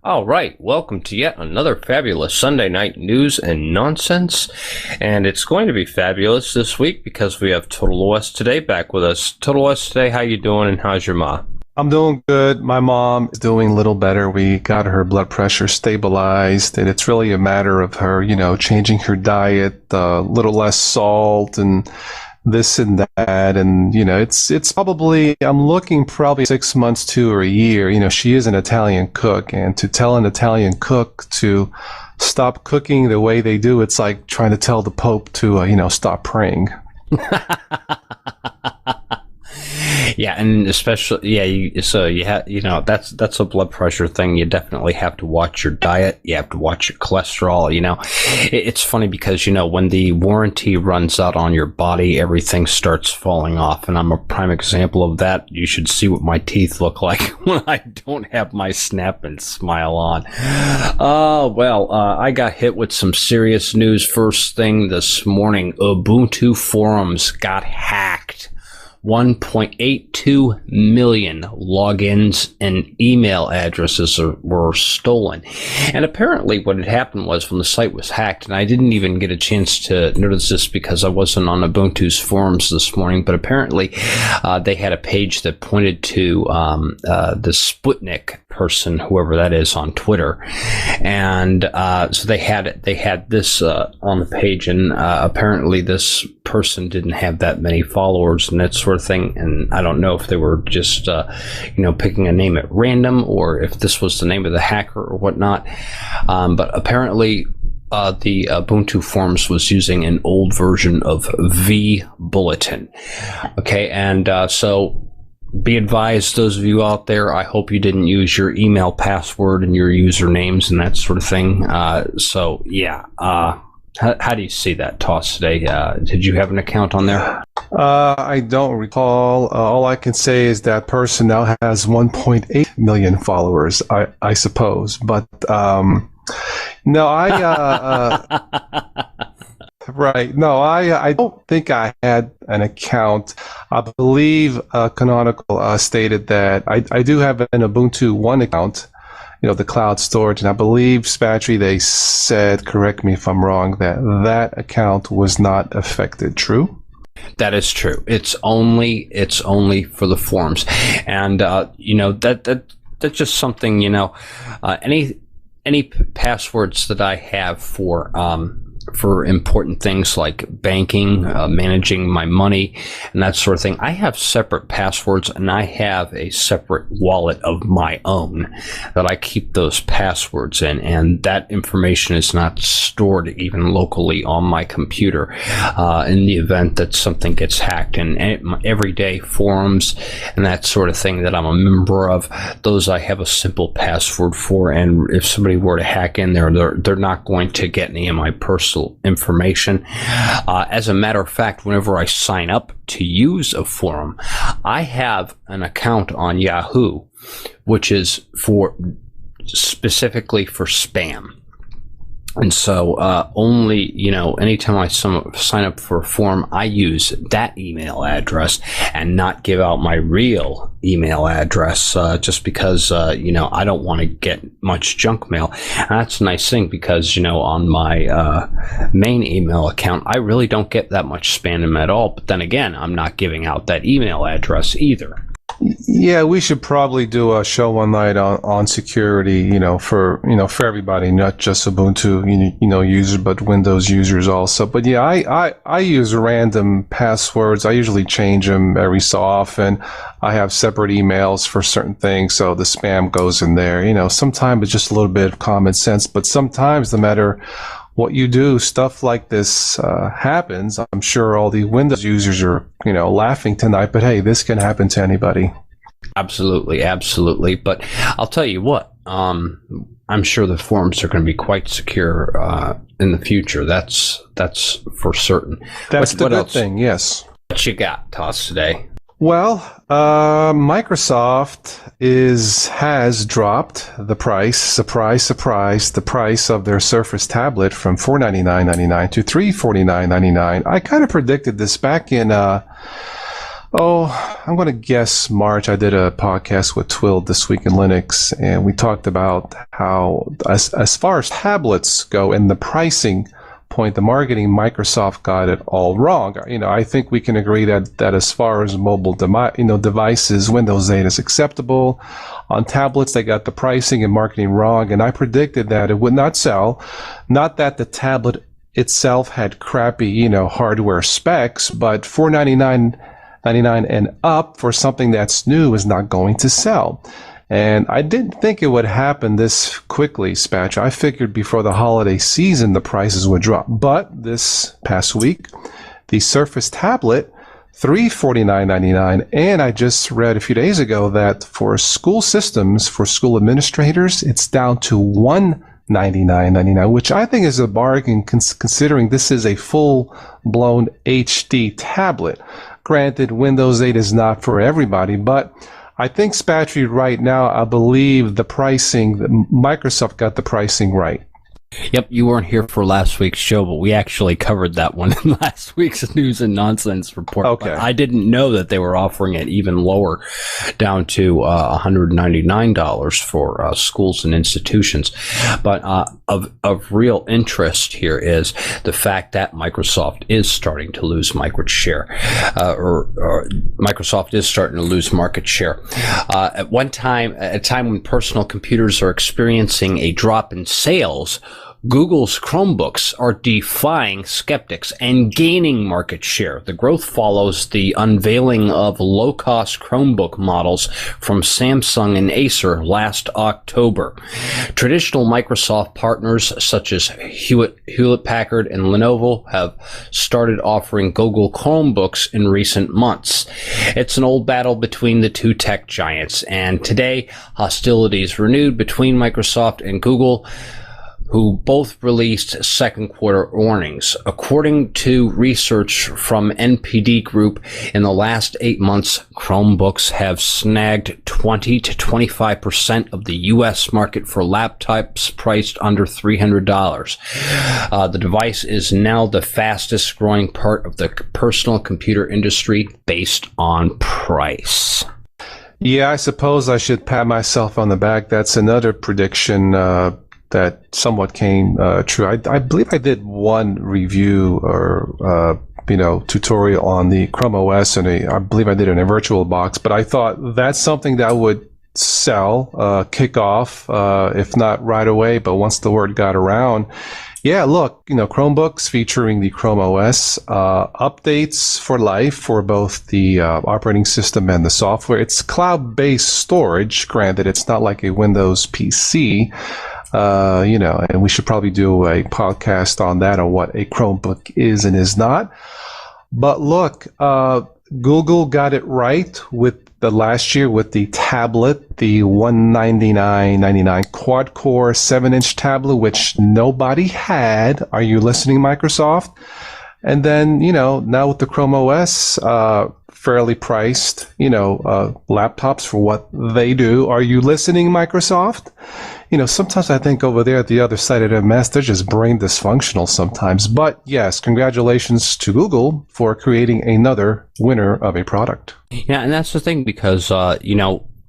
All right, welcome to yet another fabulous Sunday night news and nonsense. And it's going to be fabulous this week because we have Total OS Today back with us. Total OS Today, how you doing and how's your ma? I'm doing good. My mom is doing a little better. We got her blood pressure stabilized, and it's really a matter of her, changing her diet, a little less salt and this and that. And, it's probably, I'm looking probably 6 months to or a year. She is an Italian cook, and to tell an Italian cook to stop cooking the way they do, it's like trying to tell the Pope to, stop praying. Yeah, and especially, that's a blood pressure thing. You definitely have to watch your diet. You have to watch your cholesterol. It's funny because, when the warranty runs out on your body, everything starts falling off. And I'm a prime example of that. You should see what my teeth look like when I don't have my snap and smile on. I got hit with some serious news first thing this morning. Ubuntu forums got hacked. 1.82 million logins and email addresses were stolen. And apparently what had happened was when the site was hacked, and I didn't even get a chance to notice this because I wasn't on Ubuntu's forums this morning, but apparently they had a page that pointed to the Sputnik person, whoever that is, on Twitter. And so they had this on the page, and apparently this person didn't have that many followers and that sort of thing. And I don't know if they were just picking a name at random or if this was the name of the hacker or whatnot. But apparently the Ubuntu forums was using an old version of vBulletin. Okay, and so be advised, those of you out there, I hope you didn't use your email password and your usernames and that sort of thing. How do you see that toss today? Did you have an account on there? I don't recall. All I can say is that person now has 1.8 million followers, I suppose. But no, right. No, I don't think I had an account. I believe Canonical stated that I do have an Ubuntu One account, the cloud storage. And I believe Spatry, they said, correct me if I'm wrong, that account was not affected. True? That is true. It's only for the forums. And, that's just something, any passwords that I have for important things like banking, managing my money, and that sort of thing. I have separate passwords, and I have a separate wallet of my own that I keep those passwords in, and that information is not stored even locally on my computer in the event that something gets hacked. And everyday forums and that sort of thing that I'm a member of, those I have a simple password for, and if somebody were to hack in there, they're not going to get any of my personal information. As a matter of fact, whenever I sign up to use a forum, I have an account on Yahoo, which is specifically for spam. And so only, anytime I sign up for a forum, I use that email address and not give out my real email address just because, I don't want to get much junk mail. And that's a nice thing because, on my main email account, I really don't get that much spam at all. But then again, I'm not giving out that email address either. Yeah, we should probably do a show one night on security, for everybody, not just Ubuntu, users, but Windows users also. But yeah, I use random passwords. I usually change them every so often. I have separate emails for certain things, so the spam goes in there. Sometimes it's just a little bit of common sense, but sometimes no matter what you do, stuff like this happens. I'm sure all the Windows users are, laughing tonight, but hey, this can happen to anybody. Absolutely, absolutely. But I'll tell you what, I'm sure the forums are going to be quite secure in the future. That's for certain. That's the good thing, yes. What you got, Toss, today? Well, Microsoft has dropped the price, surprise, surprise, the price of their Surface tablet from $499.99 to $349.99. I kind of predicted this back in Oh, I'm going to guess March. I did a podcast with Twill This Week in Linux, and we talked about how, as far as tablets go and the pricing point, the marketing, Microsoft got it all wrong. I think we can agree that as far as mobile devices, Windows 8 is acceptable. On tablets, they got the pricing and marketing wrong, and I predicted that it would not sell. Not that the tablet itself had crappy, hardware specs, but $499 and up for something that's new is not going to sell. And I didn't think it would happen this quickly, Spatch. I figured before the holiday season the prices would drop. But this past week, the Surface tablet, $349.99, and I just read a few days ago that for school systems, for school administrators, it's down to $199.99, which I think is a bargain considering this is a full-blown HD tablet. Granted, Windows 8 is not for everybody, but I think Spatry right now, I believe the pricing, Microsoft got the pricing right. Yep, you weren't here for last week's show, but we actually covered that one in last week's News and Nonsense report. Okay. But I didn't know that they were offering it even lower, down to $199 for schools and institutions. But of real interest here is the fact that Microsoft is starting to lose market share, or Microsoft is starting to lose market share. At a time when personal computers are experiencing a drop in sales, Google's Chromebooks are defying skeptics and gaining market share. The growth follows the unveiling of low-cost Chromebook models from Samsung and Acer last October. Traditional Microsoft partners such as Hewlett-Packard and Lenovo have started offering Google Chromebooks in recent months. It's an old battle between the two tech giants, and today hostilities renewed between Microsoft and Google, who both released second quarter earnings. According to research from NPD Group, in the last 8 months, Chromebooks have snagged 20 to 25% of the U.S. market for laptops priced under $300. The device is now the fastest growing part of the personal computer industry based on price. Yeah, I suppose I should pat myself on the back. That's another prediction that somewhat came true. I believe I did one review or tutorial on the Chrome OS, and I believe I did it in a VirtualBox. But I thought that's something that would sell, kick off, if not right away, but once the word got around. Yeah, look, Chromebooks featuring the Chrome OS, updates for life for both the operating system and the software. It's cloud-based storage. Granted, it's not like a Windows PC. And we should probably do a podcast on that, on what a Chromebook is and is not. But look, Google got it right with the last year with the tablet, the $199.99 quad-core 7-inch tablet, which nobody had. Are you listening, Microsoft? And then, now with the Chrome OS, fairly priced, laptops for what they do. Are you listening, Microsoft? Sometimes I think over there at the other side of the mess, they're just brain dysfunctional sometimes. But yes, congratulations to Google for creating another winner of a product. Yeah, and that's the thing, because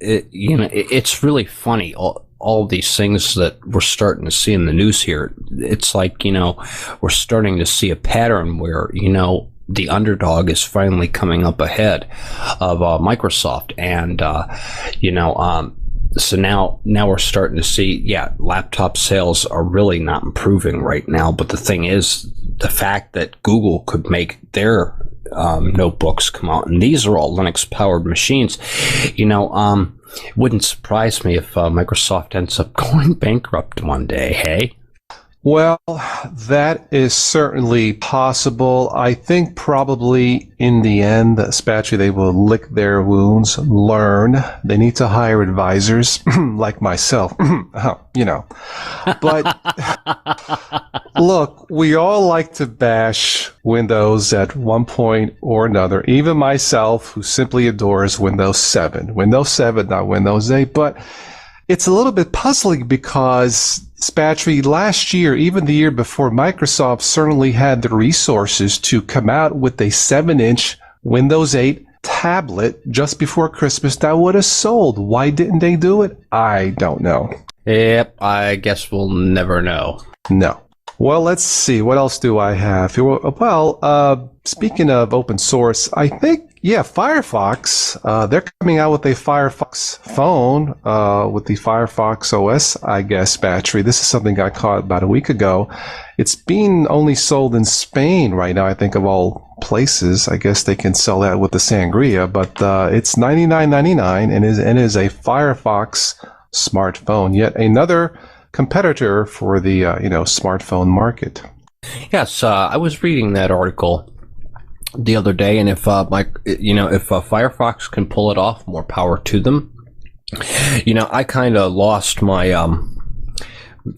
it's really funny. All these things that we're starting to see in the news here. It's like, we're starting to see a pattern where, the underdog is finally coming up ahead of Microsoft, and so now we're starting to see, laptop sales are really not improving right now. But the thing is, the fact that Google could make their notebooks come out, and these are all Linux-powered machines, it wouldn't surprise me if Microsoft ends up going bankrupt one day, hey? Well, that is certainly possible. I think probably in the end, Spatry, they will lick their wounds, learn. They need to hire advisors like myself, But look, we all like to bash Windows at one point or another. Even myself, who simply adores Windows 7. Windows 7, not Windows 8. But it's a little bit puzzling because Spatry, last year, even the year before, Microsoft certainly had the resources to come out with a 7-inch Windows 8 tablet just before Christmas that would have sold. Why didn't they do it? I don't know. Yep, I guess we'll never know. No. Well, let's see. What else do I have here? Well, speaking of open source, I think, Firefox, they're coming out with a Firefox phone, with the Firefox OS, I guess, Spatry. This is something I caught about a week ago. It's being only sold in Spain right now, I think, of all places. I guess they can sell that with the sangria, but it's $99.99 and is a Firefox smartphone. Yet another competitor for the smartphone market. Yes, I was reading that article the other day, and if Firefox can pull it off, more power to them. I kind of lost my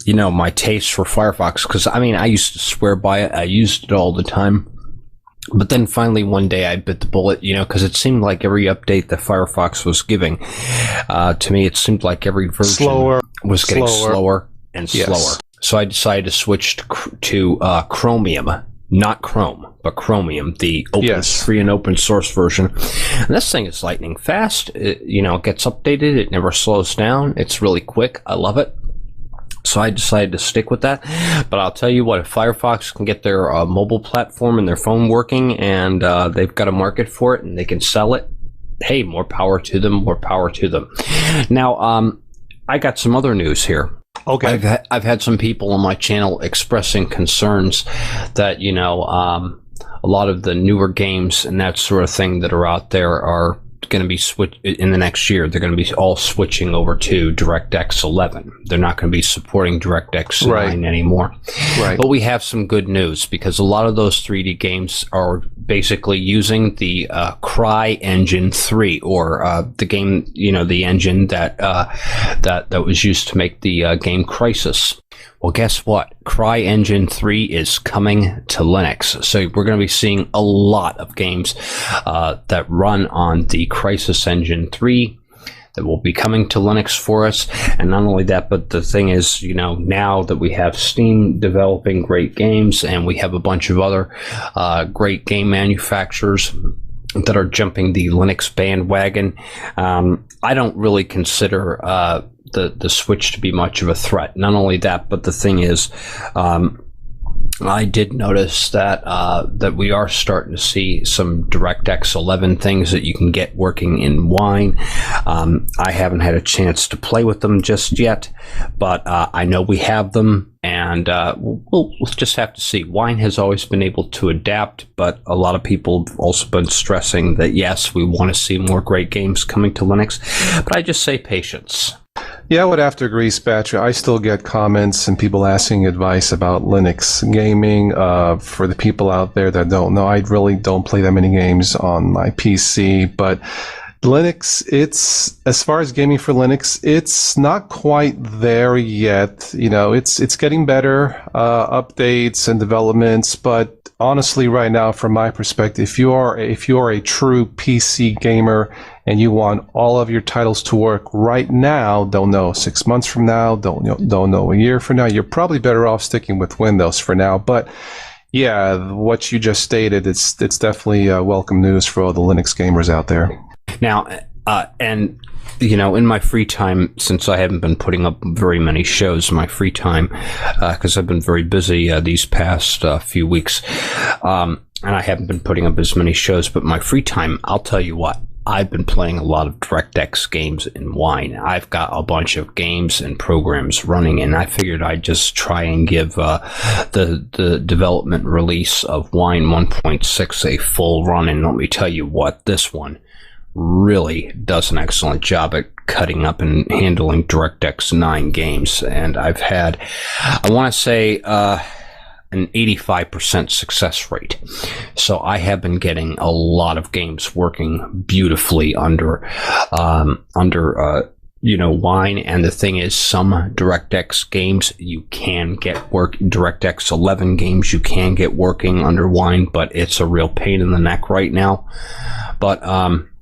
my taste for Firefox, because I used to swear by it. I used it all the time. But then finally one day I bit the bullet, because it seemed like every update that Firefox was giving, to me, it seemed like every version was getting slower and slower. Yes. So I decided to switch to Chromium, not Chrome, but Chromium, the free and open source version. And this thing is lightning fast. It gets updated. It never slows down. It's really quick. I love it. So I decided to stick with that. But I'll tell you what, if Firefox can get their mobile platform and their phone working, and they've got a market for it and they can sell it, hey, more power to them, more power to them. Now, I got some other news here. Okay. I've had some people on my channel expressing concerns that, a lot of the newer games and that sort of thing that are out there are going to be in the next year. They're going to be all switching over to DirectX 11. They're not going to be supporting DirectX 9 anymore. Right. But we have some good news, because a lot of those 3D games are basically using the CryEngine 3, or the game, the engine that was used to make the game Crysis. Well, guess what? CryEngine 3 is coming to Linux. So we're going to be seeing a lot of games that run on the Crysis Engine 3 that will be coming to Linux for us. And not only that, but the thing is, now that we have Steam developing great games, and we have a bunch of other great game manufacturers that are jumping the Linux bandwagon, I don't really consider the switch to be much of a threat. Not only that, but the thing is, I did notice that we are starting to see some DirectX 11 things that you can get working in Wine. I haven't had a chance to play with them just yet, but I know we have them, and we'll just have to see. Wine has always been able to adapt, but a lot of people have also been stressing that, yes, we want to see more great games coming to Linux, but I just say patience. Yeah, I would have to agree, Spatry. I still get comments and people asking advice about Linux gaming. For the people out there that don't know, I really don't play that many games on my PC, but Linux, it's, as far as gaming for Linux, it's not quite there yet. It's getting better, updates and developments, but honestly, right now, from my perspective, if you are a true PC gamer and you want all of your titles to work right now, don't know 6 months from now, don't know a year from now, you're probably better off sticking with Windows for now. But yeah, what you just stated, it's definitely welcome news for all the Linux gamers out there. Now, and in my free time, since I haven't been putting up very many shows in my free time, because I've been very busy these past few weeks, and I haven't been putting up as many shows, but my free time, I'll tell you what, I've been playing a lot of DirectX games in Wine. I've got a bunch of games and programs running, and I figured I'd just try and give the development release of Wine 1.6 a full run, and let me tell you what, this one really does an excellent job at cutting up and handling DirectX 9 games. And I've had, I want to say, an 85% success rate. So I have been getting a lot of games working beautifully under Wine. And the thing is, some DirectX games you can get DirectX 11 games you can get working under Wine, but it's a real pain in the neck right now. But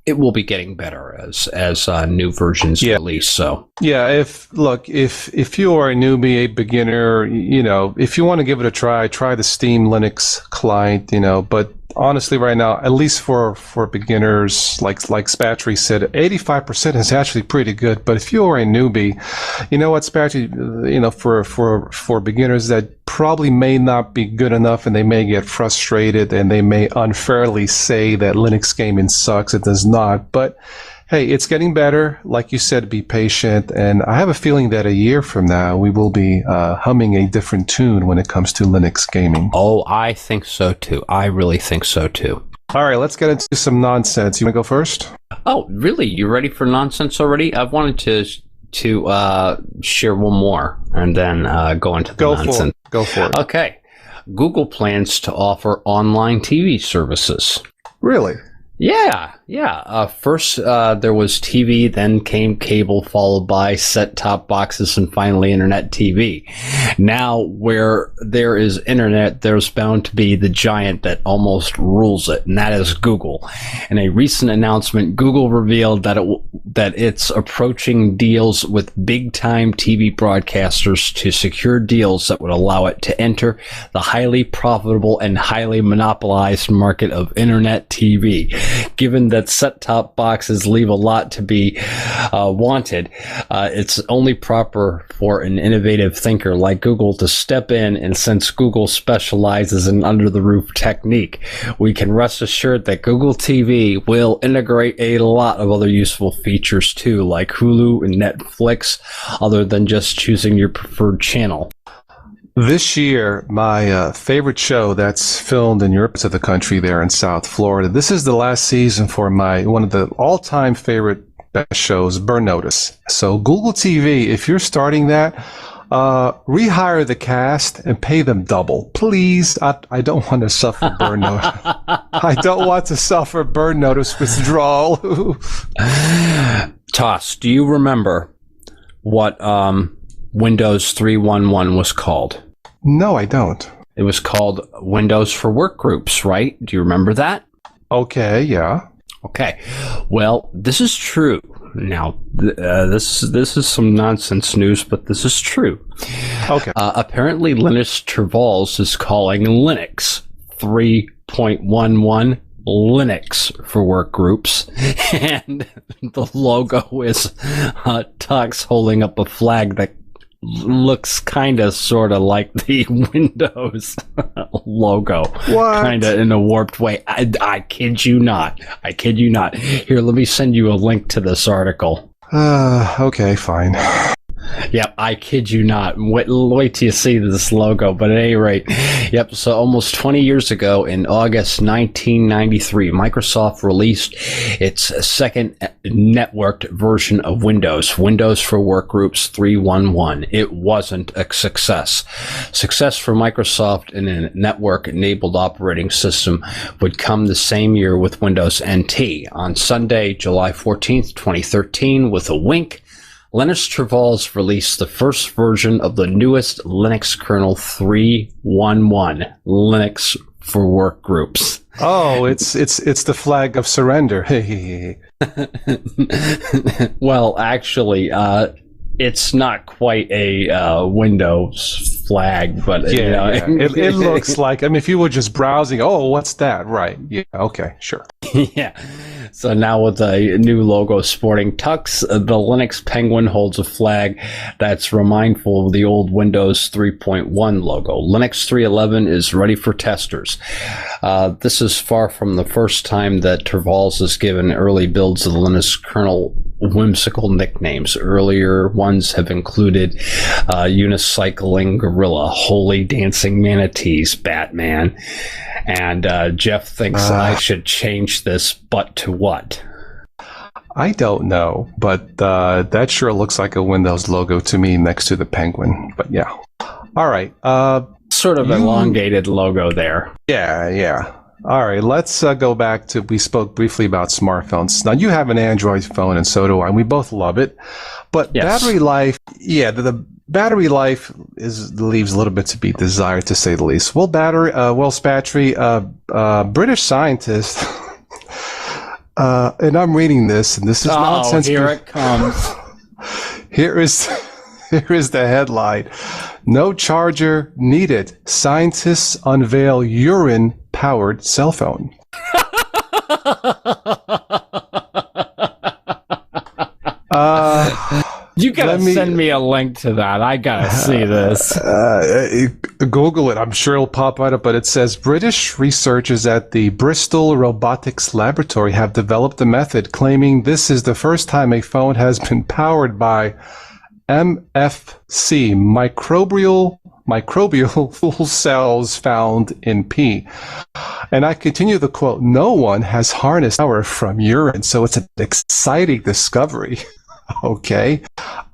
it will be getting better as new versions release. So yeah, if you are a newbie, a beginner, if you want to give it a try the Steam Linux client, but honestly, right now, at least for beginners, like Spatry said, 85% is actually pretty good. But if you're a newbie, you know what, Spatry, for beginners, that probably may not be good enough, and they may get frustrated, and they may unfairly say that Linux gaming sucks. It does not, but hey, it's getting better. Like you said, be patient. And I have a feeling that a year from now, we will be humming a different tune when it comes to Linux gaming. Oh, I think so too. I really think so too. All right, let's get into some nonsense. You want to go first? Oh, really? You ready for nonsense already? I've wanted to share one more and then go into the nonsense. Go for it. Okay. Google plans to offer online TV services. Really? Yeah. First, there was TV, then came cable, followed by set-top boxes, and finally Internet TV. Now, where there is Internet, there's bound to be the giant that almost rules it, and that is Google. In a recent announcement, Google revealed that it's approaching deals with big-time TV broadcasters to secure deals that would allow it to enter the highly profitable and highly monopolized market of Internet TV. Given that set-top boxes leave a lot to be wanted, it's only proper for an innovative thinker like Google to step in, and since Google specializes in under-the-roof technique, we can rest assured that Google TV will integrate a lot of other useful features too, like Hulu and Netflix, other than just choosing your preferred channel. This year, my favorite show that's filmed in your parts of the country there in South Florida, this is the last season for one of the all-time favorite best shows, Burn Notice. So Google TV, if you're starting that, rehire the cast and pay them double. Please, I don't want to suffer burn notice. I don't want to suffer burn notice withdrawal. Toss, do you remember what Windows 3.1.1 was called? No, I don't. It was called Windows for Workgroups, right? Do you remember that? Okay, yeah. Okay. Well, this is true. Now, this is some nonsense news, but this is true. Okay. Apparently, Linus Torvalds is calling Linux 3.11 Linux for Workgroups, and the logo is Tux holding up a flag that looks kind of sort of like the Windows logo. What? Kind of in a warped way. I kid you not. I kid you not. Here, let me send you a link to this article. Okay, fine. Yep, I kid you not. Wait till you see this logo. But at any rate, yep, so almost 20 years ago, in August 1993, Microsoft released its second networked version of Windows, Windows for Workgroups 3.11. It wasn't a success. Success for Microsoft in a network-enabled operating system would come the same year with Windows NT. On Sunday, July 14th, 2013, with a wink, Linus Torvalds released the first version of the newest Linux kernel 3.11, Linux for Workgroups. Oh, it's the flag of surrender. Well, actually, it's not quite a Windows flag, but yeah. It looks like. I mean, if you were just browsing, oh, what's that? Right? Yeah. Okay. Sure. Yeah. So now with a new logo sporting Tux, the Linux Penguin holds a flag that's remindful of the old Windows 3.1 logo. Linux 3.11 is ready for testers. This is far from the first time that Torvalds has given early builds of the Linux kernel whimsical nicknames. Earlier ones have included Unicycling Gorilla, Holy Dancing Manatees, Batman, and Jeff thinks I should change this, but to what? I don't know, but that sure looks like a Windows logo to me next to the penguin. But yeah. All right. Sort of elongated logo there. Yeah. All right, let's go back to, we spoke briefly about smartphones. Now, you have an Android phone, and so do I, and we both love it. But yes. Battery life, the battery life leaves a little bit to be desired, to say the least. Well, Spatry, British scientist, and I'm reading this, and this is nonsense. Here it comes. Here is the headline. No charger needed. Scientists unveil urine methane-powered cell phone. You gotta send me a link to that. I gotta see this. Google it. I'm sure it'll pop right up. But it says British researchers at the Bristol Robotics Laboratory have developed a method claiming this is the first time a phone has been powered by MFC, microbial fuel cells found in pee. And I continue the quote, no one has harnessed power from urine, so it's an exciting discovery. Okay.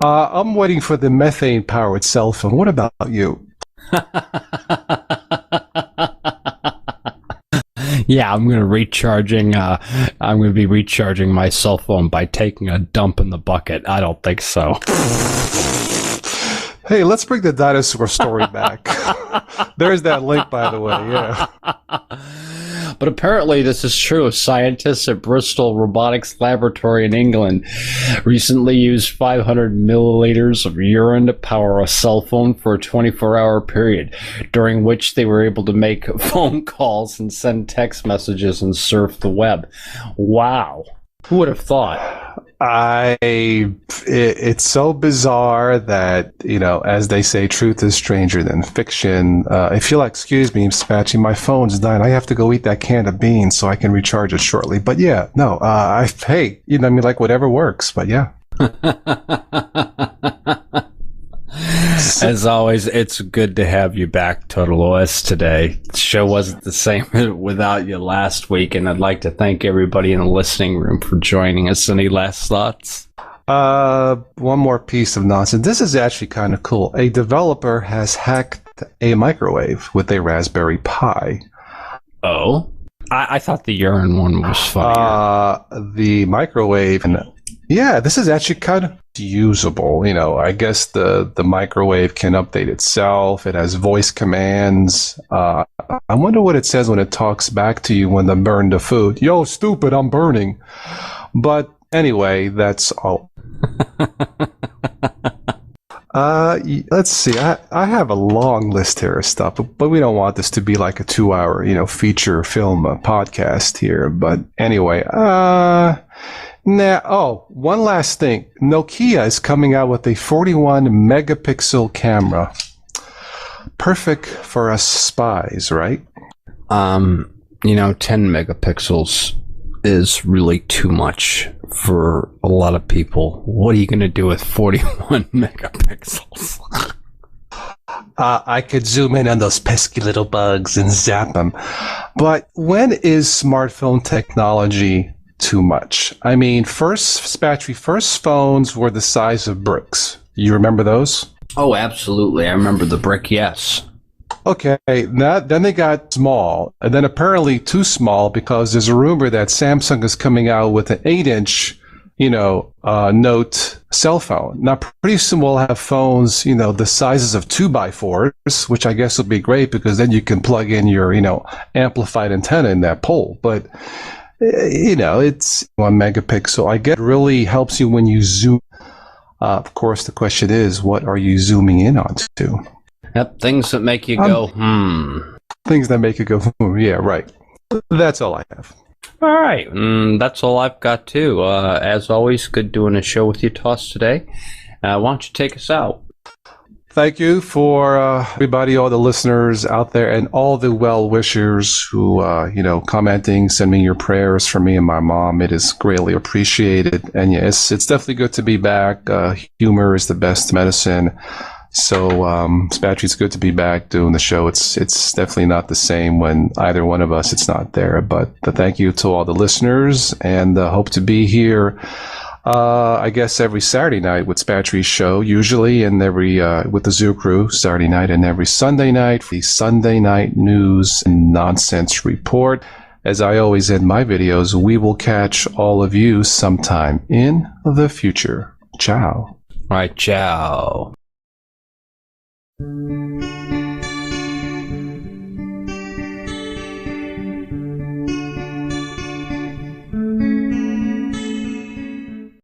I'm waiting for the methane-powered cell phone. What about you? Yeah, I'm going to be recharging my cell phone by taking a dump in the bucket. I don't think so. Hey, let's bring the dinosaur story back. There's that link, by the way. Yeah. But apparently this is true. Scientists at Bristol Robotics Laboratory in England recently used 500 milliliters of urine to power a cell phone for a 24-hour period, during which they were able to make phone calls and send text messages and surf the web. Wow. Who would have thought? It's so bizarre that, as they say, truth is stranger than fiction. If you'll excuse me, Spatry, my phone's dying. I have to go eat that can of beans so I can recharge it shortly. But yeah, no, like whatever works, but yeah. As always, it's good to have you back, Total OS, today. The show wasn't the same without you last week, and I'd like to thank everybody in the listening room for joining us. Any last thoughts? One more piece of nonsense. This is actually kind of cool. A developer has hacked a microwave with a Raspberry Pi. Oh? I thought the urine one was funnier. The microwave... Yeah, this is actually kind of usable. I guess the microwave can update itself. It has voice commands. I wonder what it says when it talks back to you when they burn the food. Yo, stupid, I'm burning. But anyway, that's all. Let's see. I have a long list here of stuff, but we don't want this to be like a 2-hour, feature film podcast here. But anyway, one last thing. Nokia is coming out with a 41 megapixel camera. Perfect for us spies, right? 10 megapixels is really too much for a lot of people. What are you going to do with 41 megapixels? I could zoom in on those pesky little bugs and zap them. But when is smartphone technology too much? I mean, first phones were the size of bricks. You remember those? Oh, absolutely. I remember the brick, yes. Okay, then they got small, and then apparently too small because there's a rumor that Samsung is coming out with an 8-inch, Note cell phone. Now, pretty soon we'll have phones, the sizes of 2x4s, which I guess will be great because then you can plug in your, amplified antenna in that pole. But it's 1 megapixel. I guess it really helps you when you zoom. Of course, the question is, what are you zooming in onto? Yep, things that make you go, Things that make you go, yeah, right. That's all I have. All right, that's all I've got, too. As always, good doing a show with you, Toss, today. Why don't you take us out? Thank you for everybody, all the listeners out there, and all the well-wishers who, commenting, sending your prayers for me and my mom. It is greatly appreciated. And yes, it's definitely good to be back. Humor is the best medicine. So, Spatry, it's good to be back doing the show. It's definitely not the same when either one of us, it's not there. But thank you to all the listeners, and hope to be here. I guess every Saturday night with Spatry's show, usually, and every with the Zoo Crew Saturday night, and every Sunday night for the Sunday Night News and Nonsense Report. As I always end my videos, we will catch all of you sometime in the future. Ciao. All right, ciao.